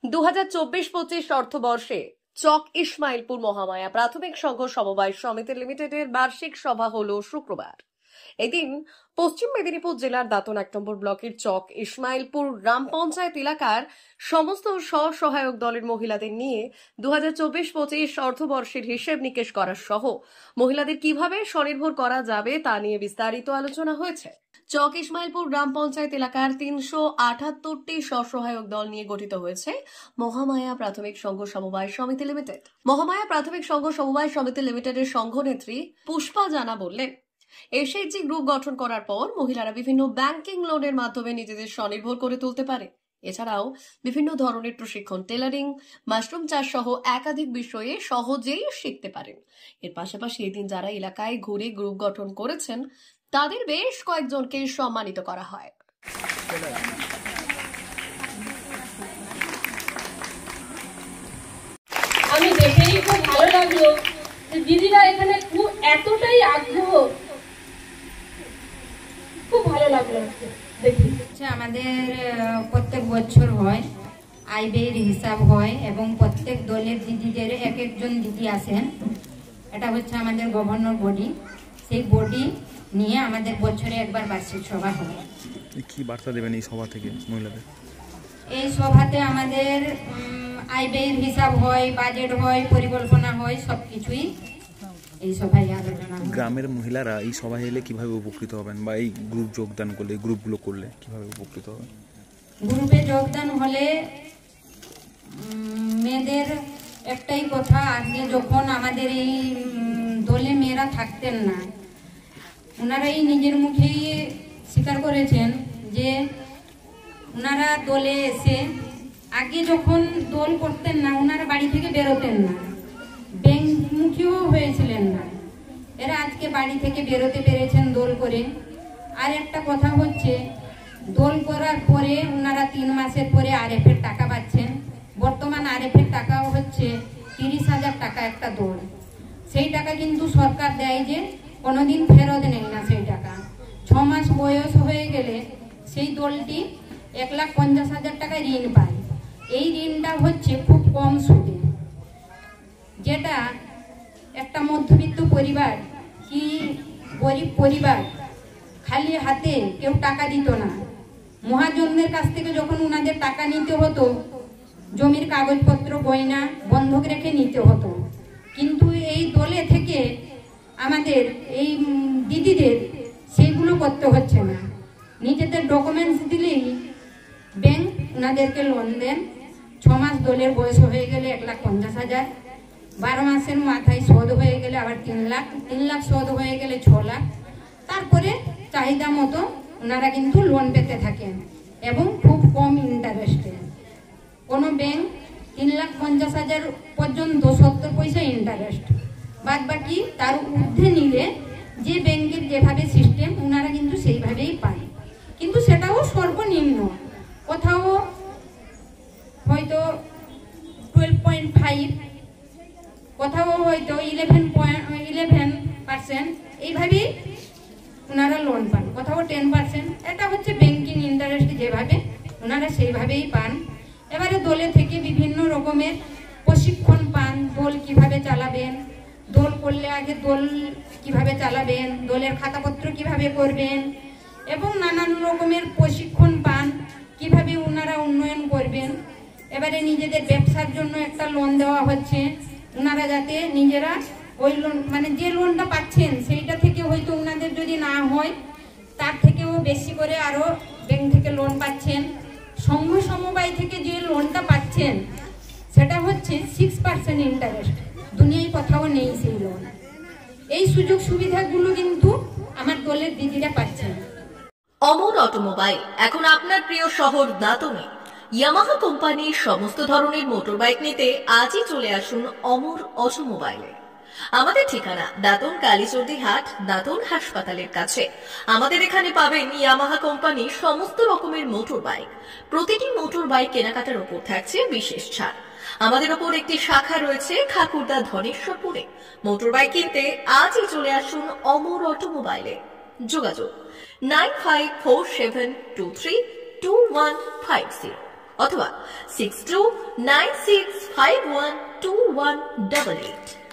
2024-25 অর্থবর্ষে চক ইসমাইলপুর মহামায়া প্রাথমিক সংঘ সমবায় সমিতি লিমিটেডের বার্ষিক সভা হলো শুক্রবার। এদিন পশ্চিম মেদিনীপুর জেলার দাঁতন 1 নম্বর ব্লকের চক ইসমাইলপুর গ্রাম পঞ্চায়েত এলাকার সমস্ত স্ব-সহায়ক দলের মহিলাদের নিয়ে 2024-25 অর্থবর্ষের হিসেব নিকেশ করা সহ মহিলাদের কিভাবে স্বনির্ভর করা যাবে তা নিয়ে বিস্তারিত আলোচনা হয়েছে। চক ইসমাইলপুর গ্রাম পঞ্চায়েত এলাকার 378টি স্ব-সহায়ক দল নিয়ে গঠিত হয়েছে মহামায়া প্রাথমিক সংঘ সমবায় সমিতি লিমিটেড। মহামায়া প্রাথমিক সংঘ সমবায় সমিতি লিমিটেডের সংঘনেত্রী পুষ্পা জানা বললেন, এসএইচজি গ্রুপ গঠন করার পর মহিলারা বিভিন্ন ব্যাংকিং লোনের মাধ্যমে নিজেদের স্বনির্ভর করে তুলতে পারে। এছাড়াও বিভিন্ন ধরনের প্রশিক্ষণ, টেলারিং, মাশরুম চাষ সহ একাধিক বিষয়ে সহজেই শিখতে পারেন। এর পাশাপাশি এদিন যারা এলাকায় ঘুরে গ্রুপ গঠন করেছেন তাদের বেশ কয়েকজনকে সম্মানিত করা হয়। আমি দেখেই খুব ভালো লাগলো যে দিদিরা এখানে এতটাই আগ্রহ, খুব ভালো লাগলো দেখি। আমাদের প্রত্যেক বছর হয়, আয় ব্যয়ের হিসাব হয় এবং প্রত্যেক দলের দিদিদের এক একজন দিদি আসেন। এটা হচ্ছে আমাদের গভর্নর বডি। সেই বডি নিয়ে আমাদের বছরে একবার বার্ষিক সভা হয়। কি বার্তা দেবেন এই সভা থেকে মহিলাদের? এই সভাতে আমাদের আয় ব্যয়ের হিসাব হয়, বাজেট হয়, পরিকল্পনা হয়, সবকিছুই এই সভায় আলোচনা হয়। গ্রামের মহিলারা এই সভায় এলে কিভাবে উপকৃত হবেন বা এই গ্রুপ যোগদান করলে, গ্রুপগুলো করলে কিভাবে উপকৃত হবেন? গ্রুপে যোগদান হলে মেয়েদের একটাই কথা, আগে যখন আমাদের এই দলে মেয়েরা থাকতেন না, ওনারাই নিজের মুখেই স্বীকার করেছেন যে ওনারা দলে এসে আগে যখন দল করতেন না, ওনারা বাড়ি থেকে বেরোতেন না, ব্যাংকমুখীও হয়েছিলেন না। এরা আজকে বাড়ি থেকে বেরোতে পেরেছেন দল করে। আর একটা কথা হচ্ছে, দল করার পরে ওনারা 3 মাসের পরে আরএফ এর টাকা পাচ্ছেন। বর্তমান আরএফ এর টাকাও হচ্ছে 30,000 টাকা একটা দল। সেই টাকা কিন্তু সরকার দেয় যে কোনোদিন ফেরত নেই না সেই টাকা। 6 মাস বয়স হয়ে গেলে সেই দলটি 1,50,000 টাকা ঋণ পায়। এই ঋণটা হচ্ছে খুব কম সুদে, যেটা একটা মধ্যবিত্ত পরিবার কি গরিব পরিবার খালি হাতে কেউ টাকা দিত না। মহাজনদের কাছ থেকে যখন ওনাদের টাকা নিতে হতো, জমির কাগজপত্র গয়না বন্ধক রেখে নিতে হতো। কিন্তু এই দলে থেকে আমাদের এই দিদিদের সেইগুলো করতে হচ্ছে না। নিজেদের ডকুমেন্টস দিলেই ব্যাংক ওনাদেরকে লোন দেন। 6 মাস দলের বয়স হয়ে গেলে 1,50,000, 12 মাসের মাথায় শোধ হয়ে গেলে আবার 3 লাখ, 3 লাখ শোধ হয়ে গেলে 6 লাখ। তারপরে চাহিদা মতো ওনারা কিন্তু লোন পেতে থাকেন এবং খুব কম ইন্টারেস্টে। কোনো ব্যাংক 3,50,000 পর্যন্ত 70 পয়সা ইন্টারেস্ট, বাদ বাকি তার ঊর্ধ্বে নিলে যে ব্যাংকের যেভাবে সিস্টেম ওনারা কিন্তু সেইভাবেই পায়। কিন্তু সেটাও সর্বনিম্ন, কোথাও হয়তো 12.5, কোথাও হয়তো 11%, এইভাবেই ওনারা লোন পান, কোথাও 10%। এটা হচ্ছে ব্যাংকিং ইন্টারেস্ট যেভাবে ওনারা সেইভাবেই পান। এবারে দলে থেকে বিভিন্ন রকমের প্রশিক্ষণ পান, দল কিভাবে চালাবেন, দল করলে আগে দল কিভাবে চালাবেন, দলের খাতাপত্র কিভাবে করবেন এবং নানান রকমের প্রশিক্ষণ পান, কিভাবে ওনারা উন্নয়ন করবেন। এবারে নিজেদের ব্যবসার জন্য একটা লোন দেওয়া হচ্ছে, ওনারা যাতে নিজেরা ওই লোন মানে যে লোনটা পাচ্ছেন সেইটা থেকে হয়তো ওনাদের যদি না হয় তার থেকেও বেশি করে আরো ব্যাংক থেকে লোন পাচ্ছেন। সংঘ সমবায় থেকে যে লোনটা পাচ্ছেন সেটা হচ্ছে 6% ইন্টারেস্ট, দুনিয়ায় কোথাও নেই সেই লোন। এই সুযোগ সুবিধাগুলো কিন্তু আমার দলের দিদিরা পাচ্ছেন। অমর অটোমোবাইল এখন আপনার প্রিয় শহর দাঁতনে। ইয়ামাহা কোম্পানির সমস্ত ধরনের মোটর বাইক নিতে আজই চলে আসুন অমর অটোমোবাইলে। আমাদের ঠিকানা দাঁতন কালীচর্দি হাট, দাঁতন হাসপাতালের কাছে। আমাদের এখানে পাবেন ইয়ামাহা কোম্পানির সমস্ত রকমের মোটর বাইক। প্রতিটি মোটর বাইক কেনাকাটার উপর থাকছে বিশেষ ছাড়। আমাদের ওপর একটি শাখা রয়েছে খাকুরদা ধনেশ্বরপুরে। মোটর বাইক কিনতে আজই চলে আসুন অমর অটোমোবাইলে। যোগাযোগ 9547232150। অথবা 6296512188।